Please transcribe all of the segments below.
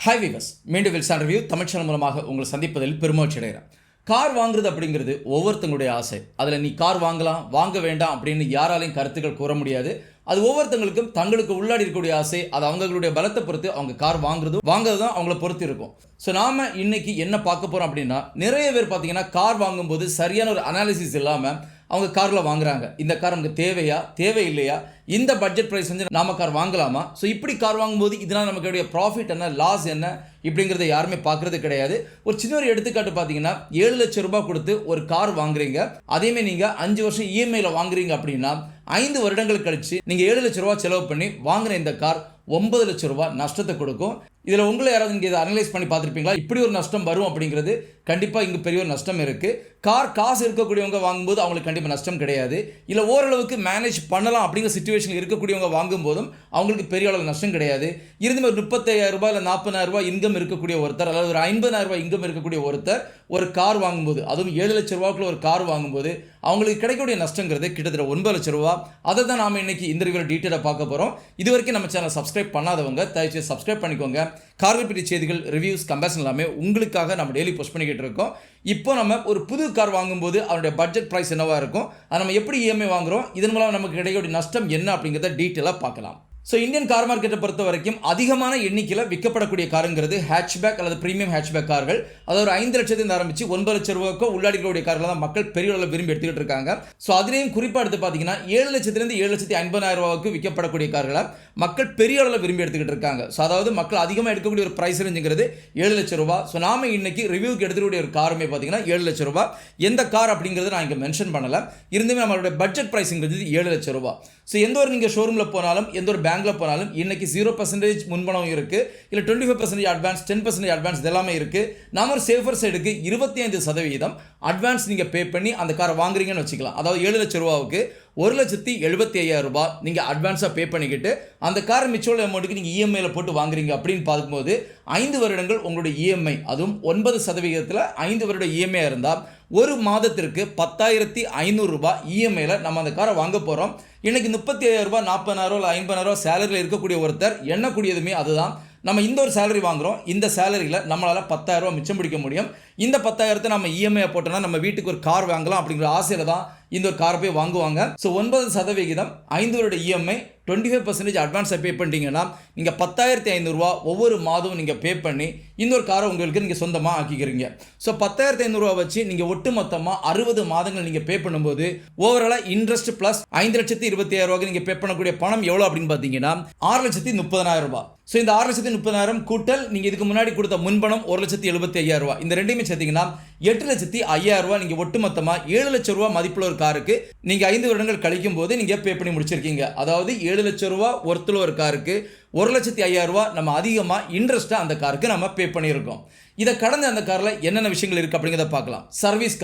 Hi viewers, மீண்டும் வில்சான் review Tamil channel மூலமாக உங்களை சந்திப்பதில் பெருமகிழ்ச்சி அடைகிறேன். கார் வாங்குறது அப்படிங்கிறது ஒவ்வொருத்தங்களுடைய ஆசை. அதில் நீ கார் வாங்கலாம் வாங்க வேண்டாம் அப்படின்னு யாராலையும் கருத்துக்கள் கூற முடியாது. அது ஒவ்வொருத்தங்களுக்கும் தங்களுக்கு உள்ளாடி இருக்கக்கூடிய ஆசை. அது அவங்களுடைய பலத்தை பொறுத்து அவங்க கார் வாங்குறது தான் அவங்கள பொறுத்து இருக்கும். ஸோ நாம இன்னைக்கு என்ன பார்க்க போகிறோம் அப்படின்னா, நிறைய பேர் பார்த்தீங்கன்னா கார் வாங்கும்போது சரியான ஒரு அனாலிசிஸ் இல்லாமல் அவங்க காரில் வாங்குறாங்க. இந்த கார் நமக்கு தேவையா தேவையில்லையா, இந்த பட்ஜெட் ப்ரைஸ் வந்து நாம கார் வாங்கலாமா, ஸோ இப்படி கார் வாங்கும்போது இதனால் நமக்கு ப்ராஃபிட் என்ன லாஸ் என்ன இப்படிங்கிறத யாருமே பார்க்குறது கிடையாது. ஒரு சின்ன ஒரு எடுத்துக்காட்டு பார்த்தீங்கன்னா, 7 லட்சம் ரூபாய் கொடுத்து ஒரு கார் வாங்குறீங்க. அதேமாதிரி நீங்கள் 5 வருஷம் இஎம்ஐயில் வாங்குறீங்க அப்படின்னா 5 வருடங்கள் கழிச்சு நீங்கள் 7 லட்சம் ரூபா செலவு பண்ணி வாங்குற இந்த கார் 9 லட்சம் ரூபாய் நஷ்டத்தை கொடுக்கும். இதில் உங்களை யாராவது இங்கே இதை அனலைஸ் பண்ணி பார்த்துருப்பீங்களா? இப்படி ஒரு நஷ்டம் வரும் அப்படிங்கிறது கண்டிப்பாக இங்கே பெரிய ஒரு நஷ்டம் இருக்குது. காசு இருக்கக்கூடியவங்க வாங்கும்போது அவங்களுக்கு கண்டிப்பாக நஷ்டம் கிடையாது. இல்லை ஓரளவுக்கு மேனேஜ் பண்ணலாம் அப்படிங்கிற சிச்சுவேஷனில் இருக்கக்கூடியவங்க வாங்கும்போதும் அவங்களுக்கு பெரிய அளவு நஷ்டம் கிடையாது. இருந்து ஒரு 35,000 ரூபாய் இல்லை 40,000 ரூபாய் இன்கம் இருக்கக்கூடிய ஒருத்தர், அதாவது ஒரு 50,000 ரூபாய் இன்கம் இருக்கக்கூடிய ஒருத்தர் ஒரு கார் வாங்கும்போது, அதுவும் 7 லட்சம் ரூபாய்க்குள்ள ஒரு கார் வாங்கும்போது அவங்களுக்கு கிடைக்கக்கூடிய நஷ்டங்கிறது கிட்டத்தட்ட 9 லட்சம் ரூபா. அதை தான் நாம் இன்னைக்கு இந்த ரிவ்யூவில் டீட்டெயிலாக பார்க்க போகிறோம். இது வரைக்கும் நம்ம சேனல் சப்ஸ்கிரைப் பண்ணாதவங்க தயவுசெய்து சப்ஸ்கிரைப் பண்ணிக்கோங்க. கார்கள் பற்றி செய்திகள், ரிவ்யூஸ், கம்பேரிசன் எல்லாமே உங்களுக்காக நம்ம டெய்லி போஸ்ட் பண்ணிக்கிட்டு இருக்கோம். இப்போ நம்ம ஒரு புது கார் வாங்கும்போது அவருடைய பட்ஜெட் ப்ரைஸ் என்னவா இருக்கும், அதை நம்ம எப்படி இஎம்ஐ வாங்குறோம், இதன் மூலம் நமக்கு கிடைக்கக்கூடிய நஷ்டம் என்ன அப்படிங்கிறத டீட்டெயிலாக பார்க்கலாம். ஸோ இந்தியன் கார் மார்க்கெட்டை பொறுத்த வரைக்கும் அதிகமான எண்ணிக்கையில் விற்கப்படக்கூடிய காருங்கிறது ஹேட்ச்பேக் அல்லது ப்ரீமியம் ஹேட்ச்பேக் கார்கள். அதாவது ஒரு 5 லட்சத்துலேருந்து ஆரம்பிச்சு 9 லட்சம் ரூபாய்க்கோ உள்ளாடிக்கூடிய கார்கள் தான் மக்கள் பெரிய அளவில் விரும்பி எடுத்துக்கிட்டு இருக்காங்க. ஸோ அதுலேயும் குறிப்பாக எடுத்து பார்த்தீங்கன்னா 7 லட்சத்துலேருந்து 7,50,000 ரூபாய்க்கு விற்கப்படக்கூடிய கார்களை மக்கள் பெரிய அளவில் விரும்பி எடுத்துக்கிட்டு இருக்காங்க. ஸோ அதாவது மக்கள் அதிகமாக எடுக்கக்கூடிய ஒரு ப்ரைஸ் ரேஞ்சுங்கிறது 7 லட்சம் ரூபாய். ஸோ நாம இன்னைக்கு ரிவ்யூக்கு எடுத்துக்கூடிய ஒரு காருமே பார்த்தீங்கன்னா 7 லட்சம் ரூபாய். எந்த கார் அப்படிங்கிறது நான் இங்கே மென்ஷன் பண்ணலை. இருந்துமே நம்மளுடைய பட்ஜெட் ப்ரைஸுங்கிறது 7 லட்சம் ரூபாய். ஸோ எந்த ஒரு நீங்கள் ஷோரூமில் போனாலும் எந்த ஒரு பேங்க்கில் போனாலும் இன்னைக்கு 0% முன்பணம் இருக்குது, இல்லை 25% அட்வான்ஸ், 10% அட்வான்ஸ் இதெல்லாமே இருக்குது. நாம ஒரு சேஃபர் சைடுக்கு 25% அட்வான்ஸ் நீங்கள் பே பண்ணி அந்த காரை வாங்குறீங்கன்னு வச்சுக்கலாம். அதாவது 7 லட்சம் ரூபாவுக்கு 1,75,000 ரூபாய் நீங்கள் அட்வான்ஸாக பே பண்ணிக்கிட்டு அந்த காரை மிச்சோட அமௌண்ட்டுக்கு நீங்கள் இஎம்ஐயில் போட்டு வாங்குறீங்க அப்படின்னு பார்க்கும்போது 5 வருடங்கள் உங்களுடைய இஎம்ஐ, அதுவும் 9% 5 வருட இஎம்ஐ இருந்தால் ஒரு மாதத்திற்கு 10,500 ரூபாய் இஎம்ஐயில் நம்ம அந்த காரை வாங்க போகிறோம். இன்னைக்கு 35,000 ரூபாய், 40,000 இல்லை 50,000 சேலரியில் இருக்கக்கூடிய ஒருத்தர் எண்ணக்கூடியதுமே அதுதான். நம்ம இந்த ஒரு சேலரி வாங்குகிறோம், இந்த சேலரியில் நம்மளால் 10,000 ரூபாய் மிச்சம் பிடிக்க முடியும். இந்த 10,000 நம்ம இஎம்ஐ போட்டோம்னா நம்ம வீட்டுக்கு ஒரு கார் வாங்கலாம் அப்படிங்கிற ஆசையில் தான் இந்த ஒரு காரை போய் வாங்குவாங்க. ஸோ 9% 5 வருட இஎம்ஐ, 25% அட்வான்ஸை பே பண்ணிட்டீங்கன்னா நீங்கள் 10,500 ரூபா ஒவ்வொரு மாதமும் நீங்கள் பே பண்ணி இந்த ஒரு காரை உங்களுக்கு நீங்கள் சொந்தமாக ஆக்கிக்கிறீங்க. ஸோ 10,500 ரூபா வச்சு நீங்கள் ஒட்டு மொத்தமாக 60 மாதங்கள் நீங்கள் பே பண்ணும்போது ஓவராலாக இன்ட்ரெஸ்ட் ப்ளஸ் 5,27,000 ரூபாய்க்கு நீங்கள் பே பண்ணக்கூடிய பணம் எவ்வளோ அப்படின்னு பார்த்தீங்கன்னா 6,30,000 ரூபாய். ஸோ இந்த 6,30,000 கூட்டல் நீங்கள் இதுக்கு முன்னாடி கொடுத்த முன்பணம் 1,75,000 ரூபாய், இந்த ரெண்டையுமே சேர்த்தீங்கன்னா 8,05,000 ரூபாய். நீங்கள் ஒட்டுமொத்தமாக 7 லட்சம் ரூபாய் மதிப்புள்ள ஒரு காருக்கு நீங்கள் 5 வருடங்கள் கழிக்கும் போது நீங்கள் பே பண்ணி முடிச்சிருக்கீங்க. அதாவது 7 லட்சம் ரூபாய் ஒருத்துல ஒரு காருக்கு 1,05,000 ரூபாய் நம்ம அதிகமாக இன்ட்ரெஸ்ட்டாக அந்த காருக்கு நம்ம பே பண்ணியிருக்கோம். இதை கடந்து அந்த காரில் என்னென்ன விஷயங்கள் இருக்குது அப்படிங்கிறத பார்க்கலாம். சர்வீஸ்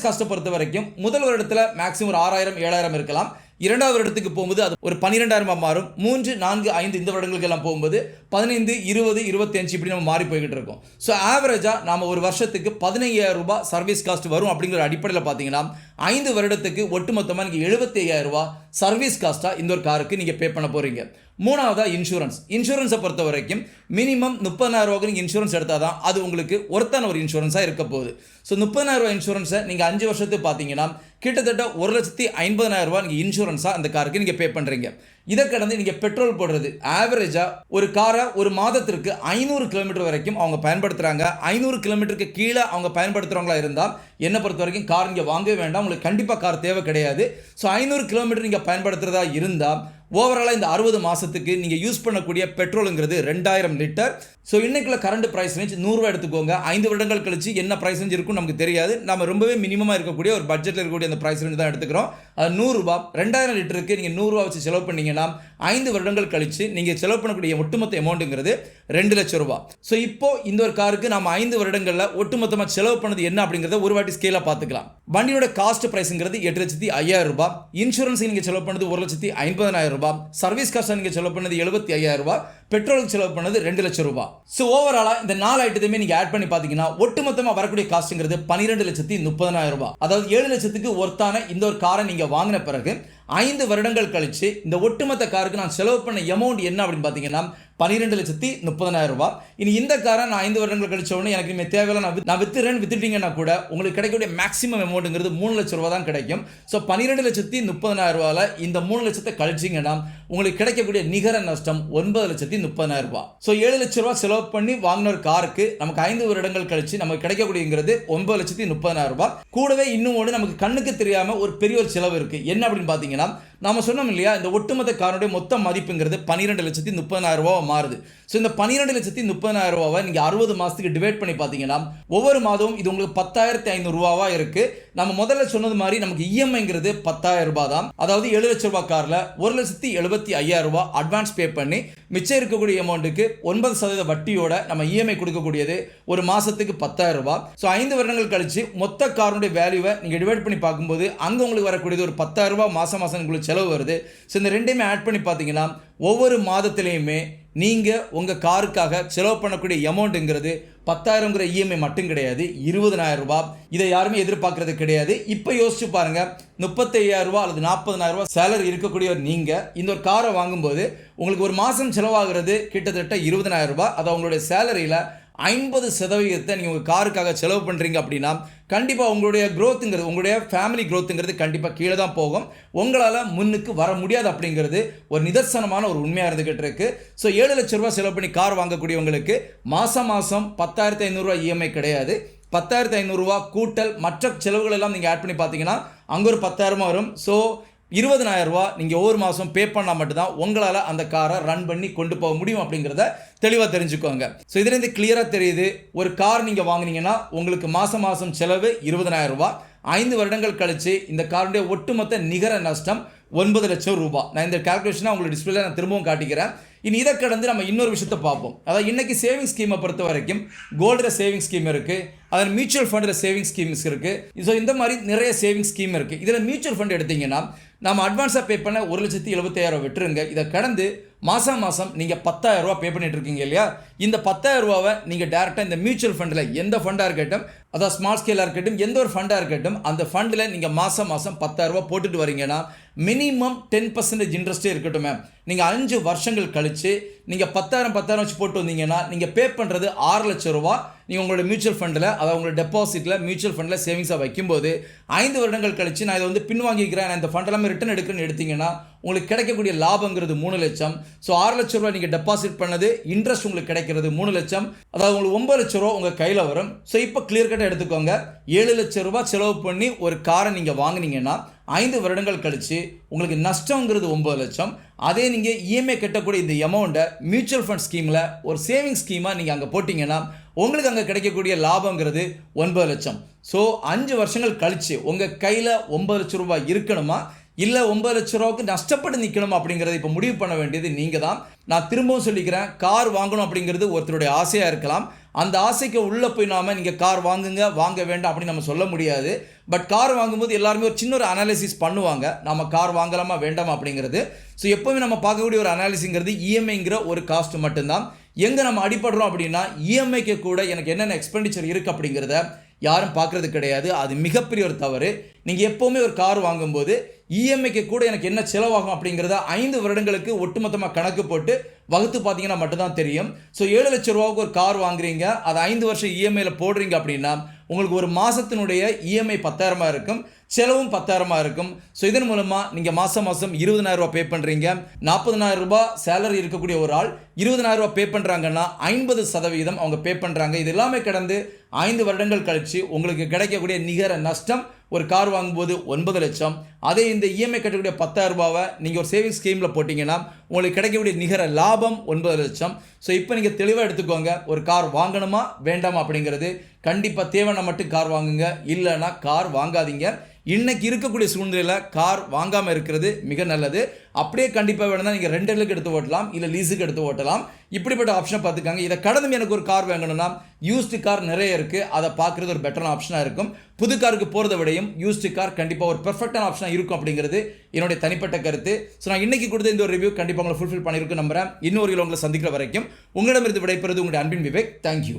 காஸ்ட்டை பொறுத்த வரைக்கும் முதல் வருடத்தில் மேக்ஸிமம் ஒரு 6,000 7,000 இருக்கலாம். 2வது வருடத்துக்கு போகும்போது அது ஒரு 12,000 மாறும். 3, 4, 5 இந்த வருடங்களுக்கு எல்லாம் போகும்போது 15, 20, 25 இப்படி நம்ம மாறி போய்கிட்டு இருக்கோம். ஸோ ஆவரேஜாக நாம் ஒரு வருஷத்துக்கு 15,000 ரூபாய் சர்வீஸ் காஸ்ட் வரும் அப்படிங்கிற அடிப்படையில் பார்த்தீங்கன்னா 5 வருடத்துக்கு ஒட்டுமொத்தமாக நீங்கள் 75,000 ரூபாய் சர்வீஸ் காஸ்ட்டாக இந்த ஒரு காருக்கு நீங்கள் பே பண்ண போகிறீங்க. 3வதாக இன்சூரன்ஸை பொறுத்த வரைக்கும் மினிமம் 30,000 ரூபாய்க்கு நீங்கள் இன்சூரன்ஸ் எடுத்தால் தான் அது உங்களுக்கு ஒருத்தான ஒரு இன்சூரன்ஸாக இருக்க போகுது. ஸோ 30,000 ரூபாய் இன்சூரன்ஸை நீங்கள் 5 வருஷத்துக்கு பார்த்தீங்கன்னா கிட்டத்தட்ட 1,50,000 ரூபாய் நீங்கள் இன்சூரன்ஸாக அந்த காருக்கு நீங்கள் பே பண்ணுறீங்க. இதை கடந்து நீங்கள் பெட்ரோல் போடுறது ஆவரேஜாக ஒரு காரை ஒரு மாதத்திற்கு 500 கிலோமீட்டர் வரைக்கும் அவங்க பயன்படுத்துகிறாங்க. 500 கிலோமீட்டருக்கு கீழே அவங்க பயன்படுத்துகிறவங்களா இருந்தால் என்னை பொறுத்த வரைக்கும் கார் இங்கே வாங்கவே வேண்டாம், உங்களுக்கு கண்டிப்பாக கார் தேவை கிடையாது. ஸோ 500 கிலோமீட்டர் நீங்கள் பயன்படுத்துகிறதா இருந்தால் ஓவராலாக இந்த 60 மாதத்துக்கு நீங்கள் யூஸ் பண்ணக்கூடிய பெட்ரோலுங்கிறது 2,000 லிட்டர். ஸோ இன்னைக்குள்ள கரண்ட் ப்ரைஸ் ரேஞ்ச் 100 ரூபா எடுத்துக்கோங்க. 5 வருடங்கள் கழிச்சு என்ன ப்ரைஸ் ரேஞ்ச் இருக்கும் நமக்கு தெரியாது. நம்ம ரொம்பவே மினிமமாக இருக்கக்கூடிய ஒரு பட்ஜெட்டில் இருக்கக்கூடிய அந்த ப்ரைஸ் ரேஞ்ச் தான் எடுத்துக்கிறோம். அது 100 ரூபா. 2,000 லிட்டருக்கு நீங்கள் 100 ரூபா வச்சு செலவு பண்ணீங்கன்னா 5 வருடங்கள் கழிச்சு நீங்கள் செலவு பண்ணக்கூடிய ஒட்டுமொத்த அமௌண்ட்டுங்கிறது 2 லட்சம் ரூபாய். ஸோ இப்போ இந்த ஒரு காருக்கு நம்ம 5 வருடங்களில் ஒட்டுமொத்தமாக செலவு பண்ணது என்ன அப்படிங்கிறத ஒரு வாட்டி ஸ்கேலாக பார்த்துக்கலாம். வண்டியோட காஸ்ட் ப்ரைஸுங்கிறது 8,05,000 ரூபாய். இன்சூரன்ஸ் நீங்கள் செலவு பண்ணது 1,50,000 ரூபாய். சர்வீஸ் காஸ்ட் நீங்கள் செலவு பண்ணது 75,000 ரூபாய். பெட்ரோலுக்கு செலவு பண்ணது 2 லட்சம் ரூபாய். ஸோ ஓவராலாக இந்த 4 ஐட்டத்தையுமே நீங்கள் ஆட் பண்ணி பார்த்தீங்கன்னா ஒட்டுமொத்தமாக வரக்கூடிய காஸ்ட்டுங்கிறது 12,30,000 ரூபாய். அதாவது 7 லட்சத்துக்கு ஒர்த்தான இந்த ஒரு காரை நீங்கள் வாங்கின பிறகு 5 வருடங்கள் கழிச்சு இந்த ஒட்டுமொத்த காருக்கு நான் செலவு பண்ண அமௌண்ட் என்ன அப்படின்னு பார்த்தீங்கன்னா 12,30,000 ரூபாய். இனி இந்த காரை நான் 5 வருடங்கள் கழிச்ச உடனே எனக்கு இனிமேல் தேவையில்லை, நான் வித்துட்டீங்கன்னா கூட உங்களுக்கு கிடைக்கக்கூடிய மேக்ஸிமம் அமௌண்ட்ங்கிறது 3 லட்சம் ரூபா தான் கிடைக்கும். ஸோ 12,30,000 ரூபாயில் இந்த 3 லட்சத்தை கழிச்சிங்கன்னா உங்களுக்கு கிடைக்கக்கூடிய நிகர நஷ்டம் 9,30,000 ரூபாய். ஸோ 7 லட்சம் ரூபாய் செலவு பண்ணி வாங்கின ஒரு காருக்கு நமக்கு 5 வருடங்கள் கழிச்சு நமக்கு கிடைக்கக்கூடியங்கிறது 9,30,000 ரூபாய். கூடவே இன்னும் ஒன்று நமக்கு கண்ணுக்கு தெரியாம ஒரு பெரிய ஒரு செலவு இருக்கு. என்ன அப்படின்னு பார்த்தீங்கன்னா, நாம சொன்னோம் இல்லையா, இந்த ஒட்டுமொத்த காருடைய மொத்த மதிப்புங்கிறது 12,30,000 ரூபாய் மாறுது. ஸோ இந்த 12,30,000 ரூபாவை நீங்கள் 60 மாதத்துக்கு டிவைட் பண்ணி பார்த்தீங்கன்னா ஒவ்வொரு மாதமும் இது உங்களுக்கு 10,500 ரூபாவா இருக்கு. நம்ம முதல்ல சொன்னது மாதிரி நமக்கு இஎம்ஐங்கிறது 10,000 ரூபாய் தான். அதாவது 7 லட்சம் ரூபாய் காரில் 1,75,000 ரூபாய் அட்வான்ஸ் பே பண்ணி மிச்சம் இருக்கக்கூடிய அமௌண்ட்டுக்கு 9% வட்டியோட நம்ம இஎம்ஐ கொடுக்கக்கூடியது ஒரு மாசத்துக்கு 10,000 ரூபாய். ஸோ 5 வருடங்கள் கழிச்சு மொத்த காருடைய வேல்யூவை நீங்கள் டிவைட் பண்ணி பார்க்கும்போது அங்கே உங்களுக்கு வரக்கூடியது ஒரு 10,000 ரூபாய் மாசம் உங்களுக்கு செலவு வருது. ஸோ இந்த ரெண்டையுமே ஆட் பண்ணி பார்த்தீங்கன்னா ஒவ்வொரு மாதத்திலையுமே நீங்கள் உங்கள் காருக்காக செலவு பண்ணக்கூடிய அமௌண்ட்டுங்கிறது 10,000ங்கிற இஎம்ஐ மட்டும் கிடையாது, 20,000 ரூபாய். இதை யாருமே எதிர்பார்க்கறது கிடையாது. இப்போ யோசிச்சு பாருங்க, 35,000 ரூபாய் அல்லது 40,000 ரூபாய் சேலரி இருக்கக்கூடிய நீங்கள் இந்த ஒரு காரை வாங்கும்போது உங்களுக்கு ஒரு மாதம் செலவாகிறது கிட்டத்தட்ட 20,000 ரூபாய். அதை உங்களுடைய சேலரியில் 50% நீங்கள் உங்கள் காருக்காக செலவு பண்ணுறீங்க அப்படின்னா கண்டிப்பாக உங்களுடைய க்ரோத்துங்கிறது, உங்களுடைய ஃபேமிலி க்ரோத்துங்கிறது கண்டிப்பாக கீழே தான் போகும். உங்களால் முன்னுக்கு வர முடியாது அப்படிங்கிறது ஒரு நிதர்சனமான ஒரு உண்மையாக இருந்துகிட்டு இருக்கு. ஸோ 7 லட்சம் ரூபாய் செலவு பண்ணி கார் வாங்கக்கூடியவங்களுக்கு மாதம் 10,500 ரூபாய் இஎம்ஐ கிடையாது. 10,500 ரூபாய் கூட்டல் மற்ற செலவுகள் எல்லாம் நீங்கள் ஆட் பண்ணி பார்த்தீங்கன்னா அங்கே ஒரு 10,000 வரும். ஸோ 20,000 ரூபாய் நீங்கள் ஒவ்வொரு மாதம் பே பண்ணால் மட்டும்தான் உங்களால் அந்த காரை ரன் பண்ணி கொண்டு போக முடியும் அப்படிங்கிறத தெளிவாக தெரிஞ்சுக்கோங்க. ஸோ இதுலேருந்து கிளியராக தெரியுது, ஒரு கார் நீங்கள் வாங்கினீங்கன்னா உங்களுக்கு மாதம் செலவு 20,000 ரூபாய். 5 வருடங்கள் கழிச்சு இந்த காருடைய ஒட்டுமொத்த நிகர நஷ்டம் 9 லட்சம் ரூபாய். நான் இந்த கால்குலேஷனை உங்களுக்கு டிஸ்பிளேல நான் திரும்பவும் காட்டிக்கிறேன். இனி இதை கடந்து நம்ம இன்னொரு விஷயத்தை பார்ப்போம். அதாவது இன்னைக்கு சேவிங் ஸ்கீமை பொறுத்த வரைக்கும் கோல்டில் சேவிங் ஸ்கீம் இருக்குது, அதில் மியூச்சுவல் ஃபண்டில் சேவிங் ஸ்கீம்ஸ் இருக்குது. ஸோ இந்த மாதிரி நிறைய சேவிங் ஸ்கீம் இருக்குது. இதில் மியூச்சுவல் ஃபண்ட் எடுத்தீங்கன்னா நம்ம அட்வான்ஸாக பே பண்ண 1,75,000 விட்டுருங்க. இதை கடந்து மாதம் நீங்கள் 10,000 ரூபா பே பண்ணிட்டு இருக்கீங்க இல்லையா, இந்த 10,000 ரூபாவை நீங்கள் டேரெக்டாக இந்த மியூச்சுவல் ஃபண்டில் எந்த ஃபண்டாக இருக்கட்டும், அதாவது ஸ்மால் ஸ்கேலாக இருக்கட்டும், எந்த ஒரு ஃபண்டாக இருக்கட்டும், அந்த ஃபண்டில் நீங்கள் மாதம் 10,000 ரூபா போட்டுட்டு வரீங்கன்னா மினிமம் 10% இன்ட்ரெஸ்ட்டே இருக்கட்டும் மேம். நீங்கள் 5 வருஷங்கள் கழித்து நீங்கள் 10,000 வச்சு போட்டு வந்தீங்கன்னா நீங்கள் பே பண்ணுறது 6 லட்சம் ரூபா. நீங்கள் உங்களோட மியூச்சுவல் ஃபண்டில், அதாவது உங்களோட டெபாசிட்டில் மியூச்சுவல் ஃபண்டில் சேவிங்ஸாக வைக்கும்போது 5 வருடங்கள் கழித்து நான் இதை வந்து பின்வாங்கிக்கிறேன், நான் இந்த ஃபண்ட் எல்லாமே ரிட்டர்ன் எடுக்கிறேன்னு எடுத்தீங்கன்னா உங்களுக்கு கிடைக்கக்கூடிய லாபங்கிறது 3 லட்சம். ஸோ 6 லட்சம் ரூபாய் நீங்கள் டெபாசிட் பண்ணது, இன்ட்ரெஸ்ட் உங்களுக்கு கிடைக்கிறது 3 லட்சம். அதாவது உங்களுக்கு 9 லட்சம் ரூபா உங்கள் கையில் வரும். ஸோ இப்போ கிளியர் கட்டாக எடுத்துக்கோங்க, 7 லட்சம் ரூபாய் செலவு பண்ணி ஒரு காரை நீங்கள் வாங்கினீங்கன்னா 5 வருடங்கள் கழித்து உங்களுக்கு நஷ்டங்கிறது 9 லட்சம். அதே நீங்கள் இஎம்ஐ கட்டக்கூடிய இந்த அமௌண்ட்டை மியூச்சுவல் ஃபண்ட் ஸ்கீமில் ஒரு சேவிங் ஸ்கீமாக நீங்கள் அங்கே போட்டிங்கன்னா உங்களுக்கு அங்கே கிடைக்கக்கூடிய லாபங்கிறது 9 லட்சம். ஸோ 5 வருஷங்கள் கழித்து உங்கள் கையில் 9 லட்சம் ரூபாய் இருக்கணுமா, இல்லை 9 லட்சம் ரூபாய்க்கு நஷ்டப்பட்டு நிற்கணும் அப்படிங்கிறத இப்போ முடிவு பண்ண வேண்டியது நீங்கள் தான். நான் திரும்பவும் சொல்லிக்கிறேன், கார் வாங்கணும் அப்படிங்கிறது ஒருத்தருடைய ஆசையாக இருக்கலாம். அந்த ஆசைக்கு உள்ளே போய் நாம நீங்கள் கார் வாங்குங்க வாங்க வேண்டாம் அப்படின்னு நம்ம சொல்ல முடியாது. பட் கார் வாங்கும்போது எல்லாருமே ஒரு சின்ன ஒரு அனாலிசிஸ் பண்ணுவாங்க, நம்ம கார் வாங்கலாமா வேண்டாமா அப்படிங்கிறது. ஸோ எப்போவுமே நம்ம பார்க்கக்கூடிய ஒரு அனாலிசிங்கிறது இஎம்ஐங்கிற ஒரு காஸ்ட் மட்டும்தான். எங்கே நம்ம அடிபடுறோம் அப்படின்னா இஎம்ஐக்கு கூட எனக்கு என்னென்ன எக்ஸ்பெண்டிச்சர் இருக்குது அப்படிங்கிறத யாரும் பார்க்குறது கிடையாது. அது மிகப்பெரிய ஒரு தவறு. நீங்கள் எப்போவுமே ஒரு கார் வாங்கும்போது இஎம்ஐக்கு கூட எனக்கு என்ன செலவாகும் அப்படிங்கிறத 5 வருடங்களுக்கு ஒட்டுமொத்தமாக கணக்கு போட்டு வகுத்து பார்த்தீங்கன்னா மட்டும்தான் தெரியும். ஸோ 7 லட்சம் ரூபாவுக்கு ஒரு கார் வாங்குறீங்க, அது 5 வருஷம் இஎம்ஐயில் போடுறீங்க அப்படின்னா உங்களுக்கு ஒரு மாதத்தினுடைய இஎம்ஐ 10,000 இருக்கும், செலவும் 10,000 இருக்கும். ஸோ இதன் மூலமாக நீங்கள் மாதம் 20,000 ரூபா பே பண்ணுறீங்க. 40,000 ரூபாய் சேலரி இருக்கக்கூடிய ஒரு ஆள் 20,000 ரூபா பே பண்ணுறாங்கன்னா 50% அவங்க பே பண்ணுறாங்க. இது எல்லாமே கடந்து 5 வருடங்கள் கழித்து உங்களுக்கு கிடைக்கக்கூடிய நிகர நஷ்டம் ஒரு கார் வாங்கும்போது 9 லட்சம். அதே இந்த இஎம்ஐ கட்டக்கூடிய 10,000 ரூபாவை நீங்கள் ஒரு சேவிங்ஸ் ஸ்கீமில் போட்டிங்கன்னா உங்களுக்கு கிடைக்கக்கூடிய நிகர லாபம் 9 லட்சம். ஸோ இப்போ நீங்கள் தெளிவாக எடுத்துக்கோங்க, ஒரு கார் வாங்கணுமா வேண்டாமா அப்படிங்கிறது. கண்டிப்பாக தேவைன்னா மட்டும் கார் வாங்குங்க, இல்லைன்னா கார் வாங்காதீங்க. இன்னைக்கு இருக்கக்கூடிய சூழ்நிலையில் கார் வாங்காமல் இருக்கிறது மிக நல்லது. அப்படியே கண்டிப்பாக வேணும்னா நீங்கள் ரெண்டலுக்கு எடுத்து ஓட்டலாம், இல்லை லீஸுக்கு எடுத்து ஓட்டலாம். இப்படிப்பட்ட ஆப்ஷனை பார்த்துக்காங்க. இதை கடந்து எனக்கு ஒரு கார் வாங்கணும்னா யூஸ்டு கார் நிறைய இருக்குது, அதை பார்க்குறது ஒரு பெட்டரான ஆப்ஷனாக இருக்கும். புது காருக்கு போகிறத விடையும் யூஸ்டு கார் கண்டிப்பாக ஒரு பெர்ஃபெக்டான ஆப்ஷனாக இருக்கும் அப்படிங்கிறது என்னுடைய தனிப்பட்ட கருத்து. ஸோ நான் இன்னைக்கு கொடுத்த இந்த ஒரு ரிவ்யூ கண்டிப்பாக உங்களை ஃபுல்ஃபில் பண்ணியிருக்கேன் நம்புறேன். இன்னொரு உங்களை சந்திக்கிற வரைக்கும் உங்களிடமிருந்து விடைபெறுவது உங்களுடைய அன்பின் விவேக். தேங்க்யூ.